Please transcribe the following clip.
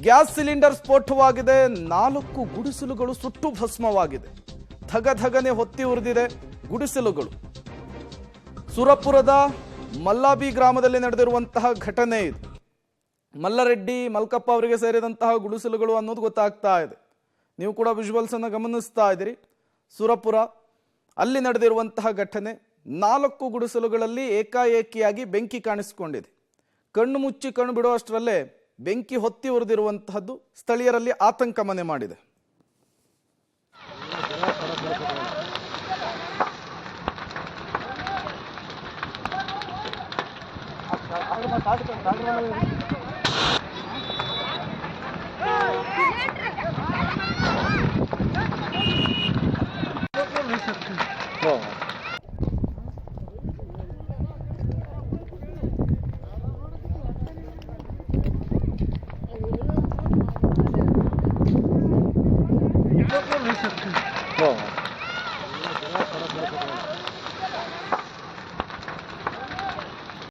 Gas cylinder ಸ್ಫೋಟವಾಗಿದೆ. 4 ಗುಡಿಸಲುಗಳು ಸುಟ್ಟು ಭಸ್ಮವಾಗಿದೆ. ಧಗಧಗನೆ ಹೊತ್ತಿ ಉರಿದಿದೆ ಗುಡಿಸಲುಗಳು. ಸುರಪುರದ ಮಲ್ಲಾಬಿ ಗ್ರಾಮದಲ್ಲಿ ನಡೆದಿರುವಂತಹ ಘಟನೆ ಇದು. ಮಲ್ಲರೆಡ್ಡಿ ಮಲ್ಕಪ್ಪ ಅವರಿಗೆ ಸೇರಿದಂತಹ ಗುಡಿಸಲುಗಳು ಅನ್ನೋದು ಗೊತ್ತಾಗ್ತಾ ಇದೆ. ನೀವು ಕೂಡ ವಿಜುವಲ್ಸ್ ಅನ್ನು ಗಮನಿಸ್ತಾ ಇದ್ದೀರಿ. ಸುರಪುರ ಅಲ್ಲಿ ನಡೆದಿರುವಂತಹ ಘಟನೆ. 4 ಗುಡಿಸಲುಗಳಲ್ಲಿ ಏಕಾಏಕಿಯಾಗಿ ಬೆಂಕಿ ಕಾಣಿಸಿಕೊಂಡಿದೆ. ಕಣ್ಣು ಮುಚ್ಚಿ ಕಣ್ಣು ಬಿಡುವಷ್ಟರಲ್ಲೇ ಬೆಂಕಿ ಹೊತ್ತಿ ಉರಿದಿರುವಂತಹದ್ದು ಸ್ಥಳೀಯರಲ್ಲಿ ಆತಂಕ ಮನೆ ಮಾಡಿದೆ.